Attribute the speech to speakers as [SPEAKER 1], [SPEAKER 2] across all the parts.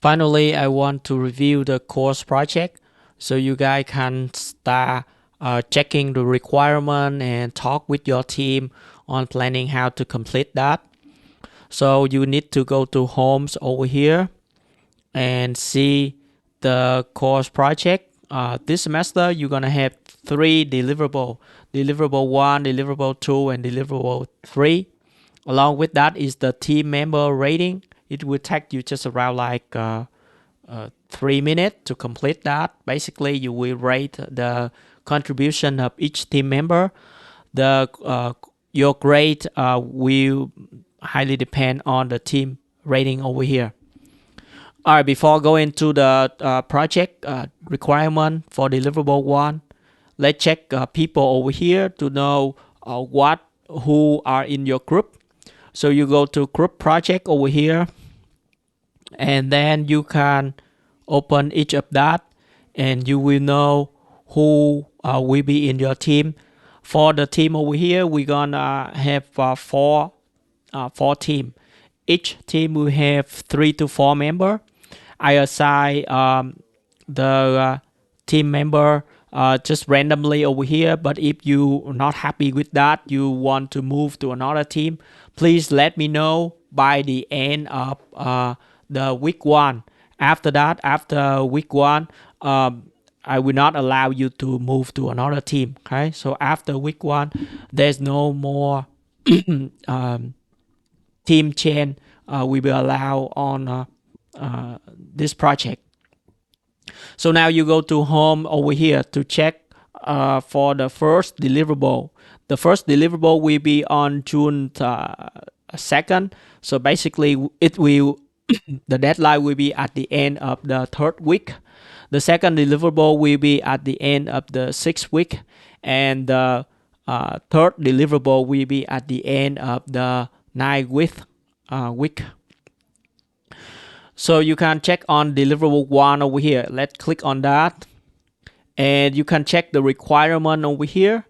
[SPEAKER 1] Finally, I want to review the course project so you guys can start checking the requirement and talk with your team on planning how to complete that. So you need to go to homes over here and see the course project. This semester you're gonna have 3 deliverables: deliverable 1, deliverable 2, and deliverable 3. Along with that is the team member rating. It will take you just around like 3 minutes to complete that. Basically, you will rate the contribution of each team member. The Your grade will highly depend on the team rating over here. All right, before going to the project requirement for deliverable 1, let's check people over here to know who are in your group. So you go to group project over here, and then you can open each of that, and you will know who will be in your team. For the team over here, we're gonna have four team. Each team will have 3 to 4 members. I assign the team member just randomly over here. But if you are not happy with that, you want to move to another team, please let me know by the end of the week 1. After that, after week 1, I will not allow you to move to another team. Okay, so after week 1, there's no more team change we will allow on this project. So now you go to home over here to check for the first deliverable. The first deliverable will be on June 2nd. So basically it will the deadline will be at the end of the 3rd week. The second deliverable will be at the end of the 6th week, and the third deliverable will be at the end of the 9th week. So you can check on deliverable 1 over here. Let's click on that, and you can check the requirement over here.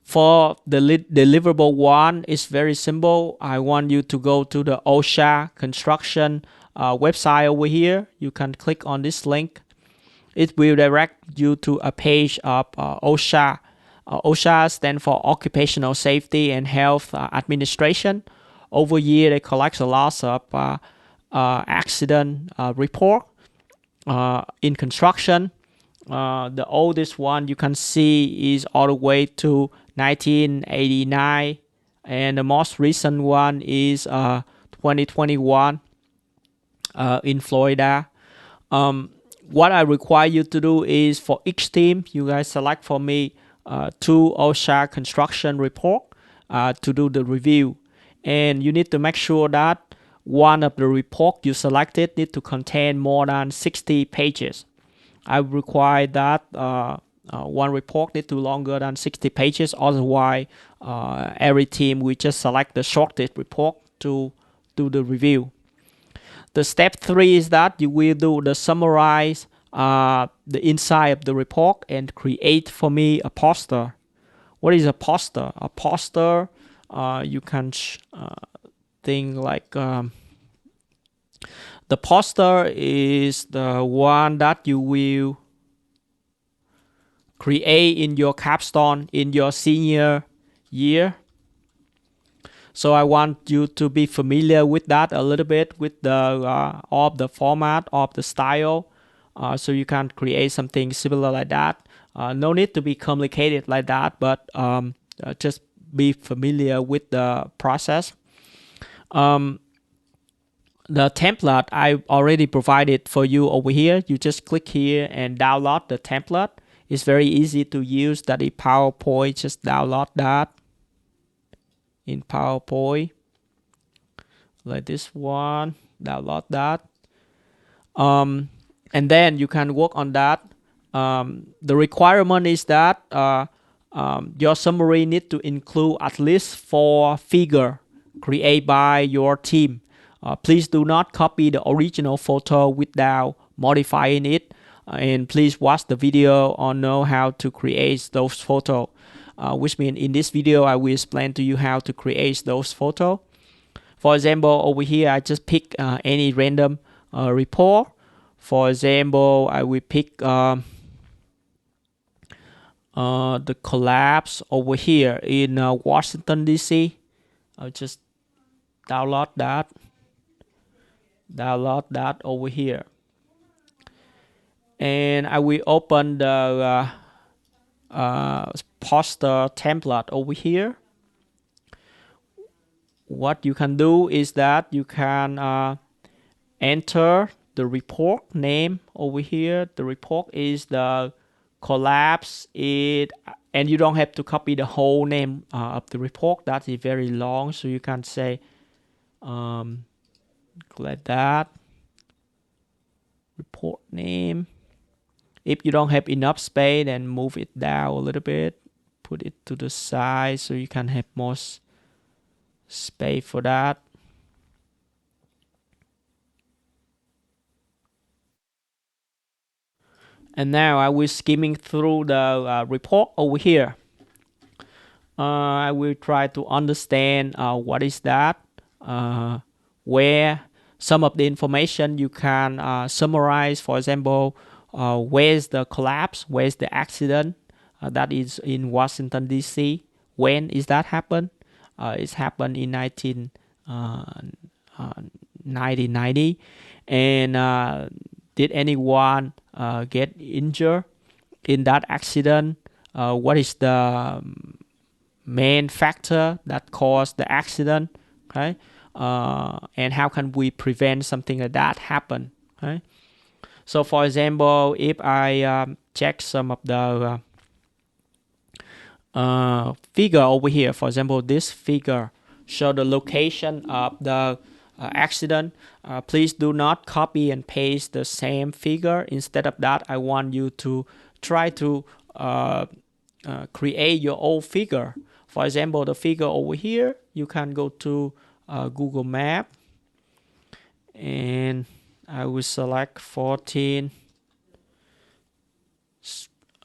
[SPEAKER 1] For the deliverable 1, it's very simple. I want you to go to the OSHA construction website over here. You can click on this link. It will direct you to a page of OSHA. OSHA stands for Occupational Safety and Health Administration. Over here, they collect a lot of accident report in construction. The oldest one you can see is all the way to 1989, and the most recent one is 2021 in Florida. What I require you to do is, for each team, you guys select for me 2 OSHA construction report to do the review, and you need to make sure that one of the report you selected need to contain more than 60 pages. I require that one report need to longer than 60 pages. Otherwise, every team will just select the shortest report to do the review. The step 3 is that you will do the summarize the inside of the report and create for me a poster. What is a poster? A poster, you can think like the poster is the one that you will create in your capstone in your senior year. So I want you to be familiar with that a little bit, with the of the format of the style, so you can create something similar like that. No need to be complicated like that, but just be familiar with the process. The template I already provided for you over here. You just click here and download the template. It's very easy to use. That is PowerPoint. Just download that in PowerPoint like this one. Download that, and then you can work on that. The requirement is that your summary need to include at least 4 figures created by your team. Please do not copy the original photo without modifying it, and please watch the video on know how to create those photos, which means in this video I will explain to you how to create those photos. For example, over here I just pick any random report. For example, I will pick the collapse over here in Washington DC. I'll just download that over here, and I will open the poster template over here. What you can do is that you can enter the report name over here. The report is the collapse it, and you don't have to copy the whole name of the report. That is very long, so you can say like that, report name. If you don't have enough space, then move it down a little bit, put it to the side so you can have more space for that. And now I will skimming through the report over here. I will try to understand what is that, where some of the information you can summarize. For example, where's the collapse, where's the accident, that is in Washington DC. When is that happen? It's happened in 1990. And did anyone get injured in that accident? What is the main factor that caused the accident? Okay, and how can we prevent something like that happen? Okay, so for example, if I check some of the figure over here, for example, this figure show the location of the accident. Please do not copy and paste the same figure. Instead of that, I want you to try to create your own figure. For example, the figure over here, you can go to Google Map, and I will select 14,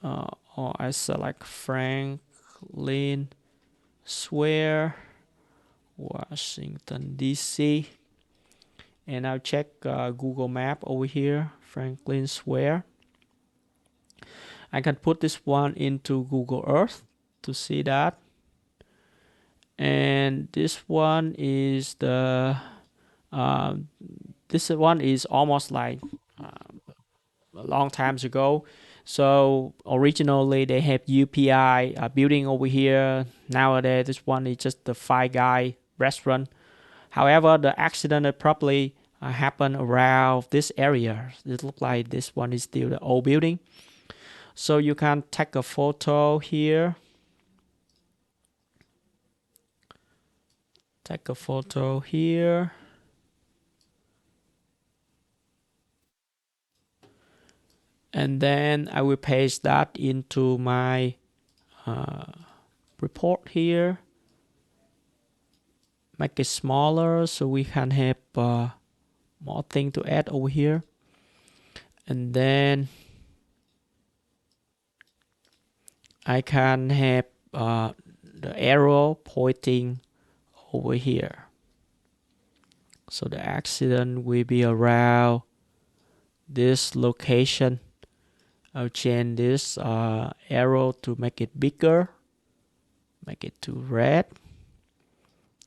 [SPEAKER 1] or I select Franklin Square, Washington DC, and I'll check Google Map over here, Franklin Square. I can put this one into Google Earth to see that. And this one is this one is almost like a long times ago. So originally they have UPI building over here. Nowadays this one is just the Five Guy restaurant. However, the accident probably happened around this area. It looks like this one is still the old building. So you can take a photo here. Take a photo here. And then I will paste that into my report here. Make it smaller so we can have more thing to add over here. And then I can have the arrow pointing over here. So the accident will be around this location. I'll change this arrow to make it bigger, make it to red,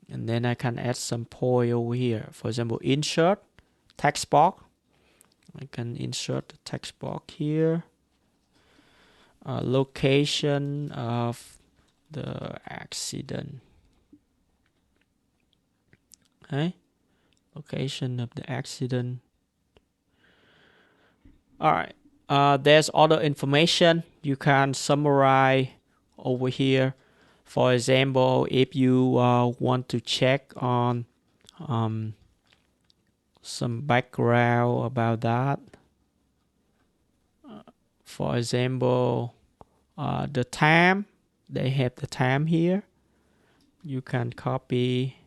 [SPEAKER 1] and then I can add some point over here. For example, insert text box. I can insert the text box here. Location of the accident. Okay, location of the accident. All right. There's other information you can summarize over here. For example, if you want to check on some background about that. For example, the time, they have the time here. You can copy,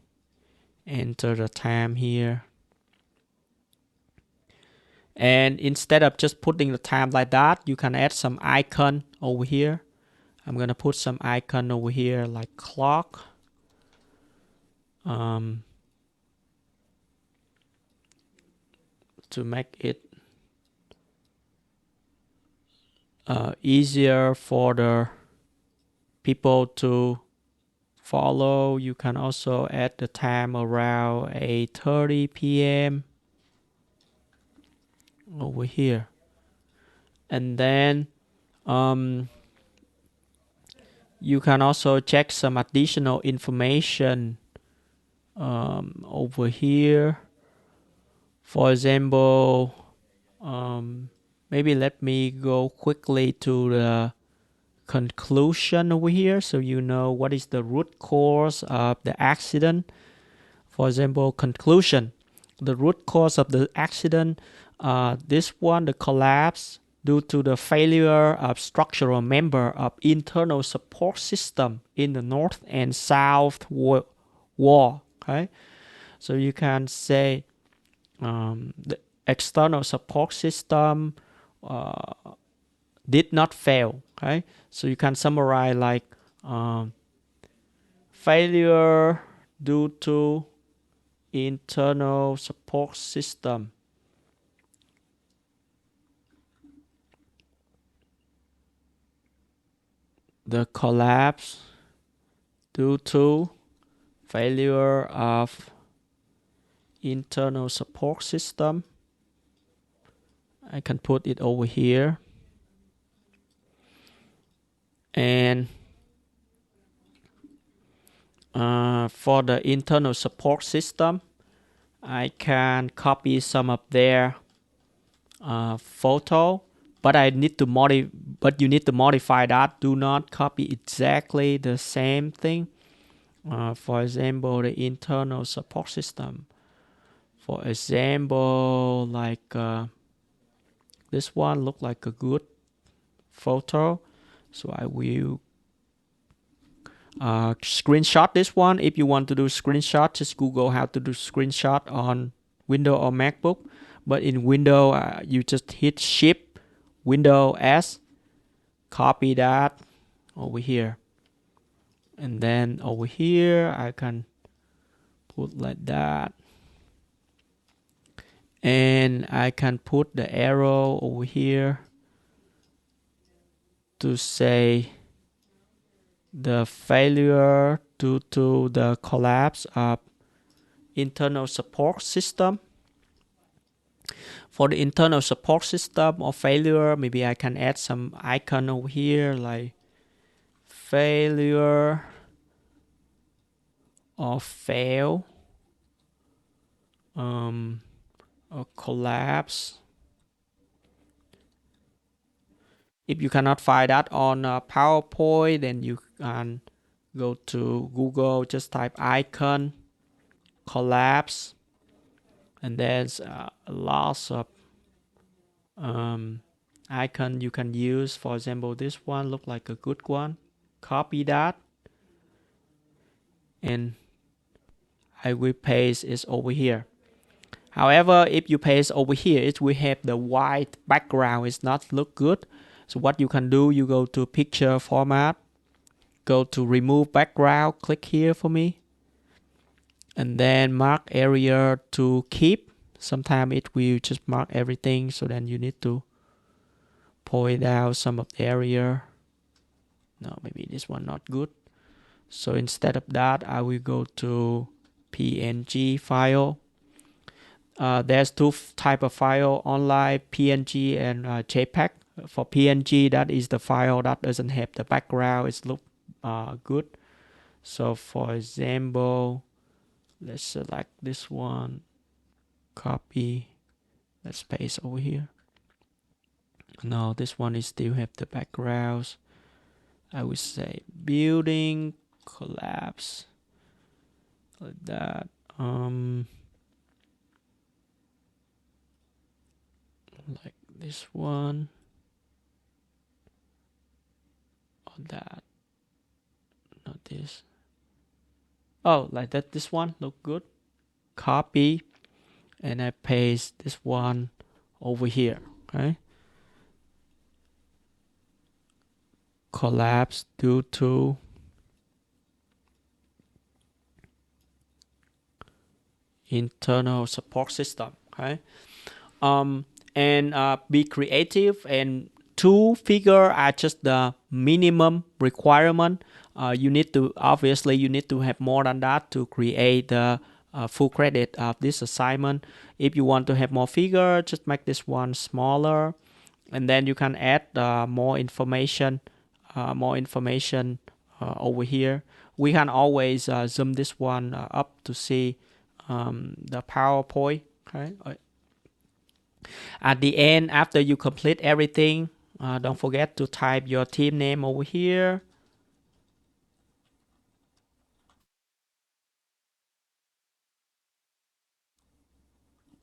[SPEAKER 1] enter the time here. And instead of just putting the time like that, you can add some icon over here. I'm gonna put some icon over here like clock. to make it easier for the people to follow, you can also add the time around 8:30 p.m. over here. And then you can also check some additional information over here. For example, maybe let me go quickly to the conclusion over here so you know what is the root cause of the accident. For example, conclusion. The root cause of the accident, this one, the collapse due to the failure of structural member of internal support system in the north and south wall. Okay, so you can say the external support system did not fail. Okay, so you can summarize like failure due to internal support system. The collapse due to failure of internal support system. I can put it over here. And for the internal support system, I can copy some of their photo, but you need to modify that. Do not copy exactly the same thing. For example, the internal support system. For example, like this one look like a good photo, so I will screenshot this one. If you want to do screenshot, just Google how to do screenshot on Windows or MacBook. But in Windows, you just hit Shift, Windows S, copy that over here, and then over here I can put like that, and I can put the arrow over here to say the failure due to the collapse of internal support system. For the internal support system or failure, maybe I can add some icon over here like failure or fail or collapse. If you cannot find that on PowerPoint, then you can go to Google, just type icon collapse, and there's lots of icon you can use. For example, this one look like a good one. Copy that, and I will paste it over here. However, if you paste over here, it will have the white background. It's not look good. So what you can do, you go to picture format, go to remove background, click here for me, and then mark area to keep. Sometimes it will just mark everything, so then you need to point out some of the area. No, maybe this one not good. So instead of that, I will go to PNG file. There's two type of file online, PNG and JPEG. For PNG, that is the file that doesn't have the background. It's look good. So for example, let's select this one, copy, let's paste over here. No, this one is still have the backgrounds. I would say building collapse like that. Like this one or that. Not this. Oh, like that. This one look good. Copy, and I paste this one over here. Okay. Collapse due to internal support system. Okay. And be creative. And 2 figure are just the minimum requirement. You need to have more than that to create the full credit of this assignment. If you want to have more figure, just make this one smaller, and then you can add more information over here. We can always zoom this one up to see the PowerPoint. Okay. At the end, after you complete everything, don't forget to type your team name over here.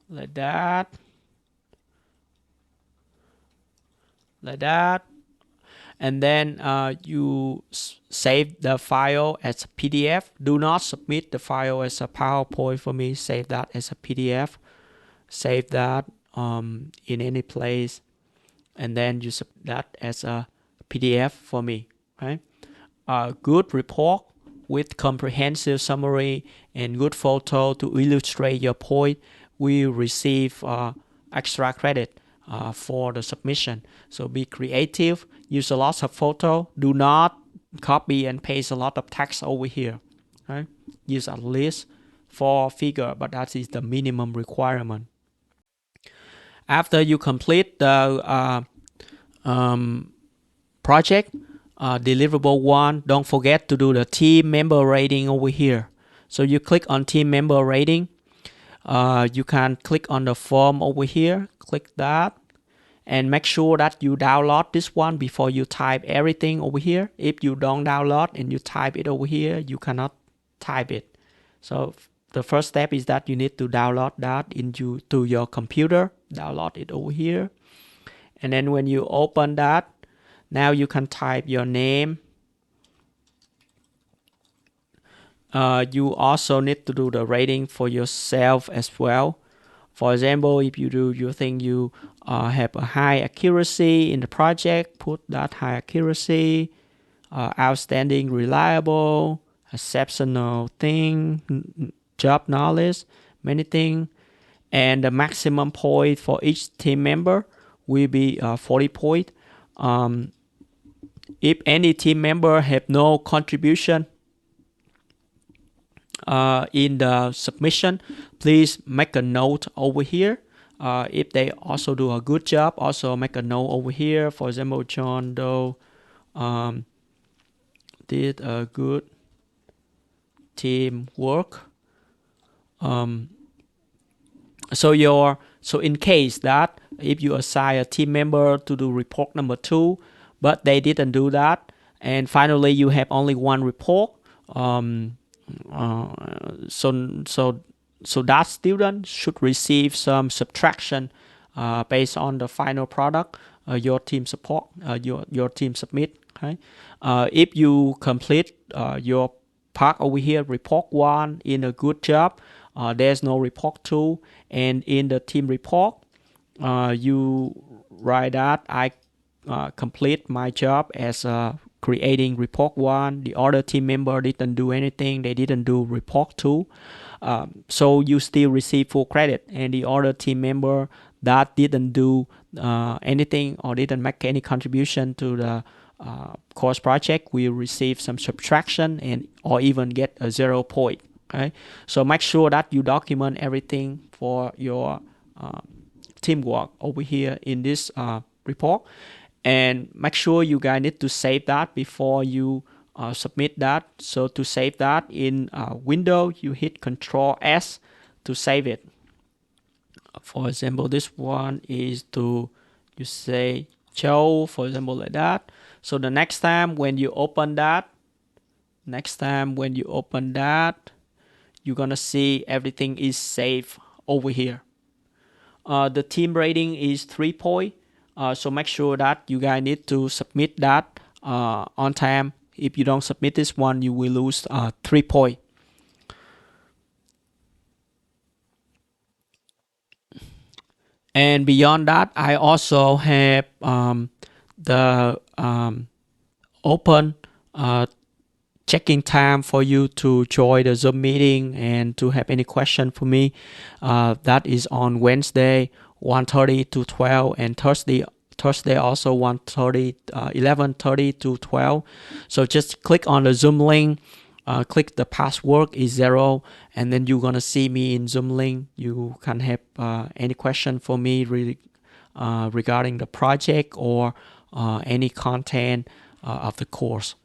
[SPEAKER 1] Like that. Like that. And then you save the file as a PDF. Do not submit the file as a PowerPoint for me. Save that as a PDF. Save that in any place, and then you submit that as a PDF for me. Okay. A good report with comprehensive summary and good photo to illustrate your point will receive extra credit for the submission. So be creative, use a lot of photo. Do not copy and paste a lot of text over here. Okay? Use at least 4 figure, but that is the minimum requirement. After you complete the project, deliverable 1, don't forget to do the team member rating over here. So you click on team member rating. You can click on the form over here, click that, and make sure that you download this one before you type everything over here. If you don't download and you type it over here, you cannot type it. So the first step is that you need to download that to your computer, download it over here. And then when you open that, now you can type your name. You also need to do the rating for yourself as well. For example, if you think you have a high accuracy in the project, put that high accuracy, outstanding, reliable, exceptional thing, job knowledge, many things. And the maximum point for each team member will be 40 points. If any team member have no contribution in the submission, please make a note over here. If they also do a good job, also make a note over here. For example, John Doe did a good team work. So in case that if you assign a team member to do report number 2, but they didn't do that, and finally you have only one report, so that student should receive some subtraction based on the final product your team submit. Okay. If you complete your part over here, report 1 in a good job, there's no report 2, and in the team report you write that I complete my job as creating report 1. The other team member didn't do anything, they didn't do report 2, so you still receive full credit. And the other team member that didn't do anything or didn't make any contribution to the course project will receive some subtraction and or even get a 0 point. Okay, so make sure that you document everything for your teamwork over here in this report, and make sure you guys need to save that before you submit that. So to save that in Windows, you hit Control S to save it. For example, this one is to you say Joe, for example, like that. So the next time when you open that, you're gonna see everything is saved over here. The team rating is 3 points. So make sure that you guys need to submit that on time. If you don't submit this one, you will lose 3 points. And beyond that, I also have the open checking time for you to join the Zoom meeting and to have any question for me. That is on Wednesday 1:30 to 12, and Thursday also 1:30, 11:30 to 12. So just click on the Zoom link, click the password is 0, and then you're gonna see me in Zoom link. You can have any question for me regarding the project or any content of the course.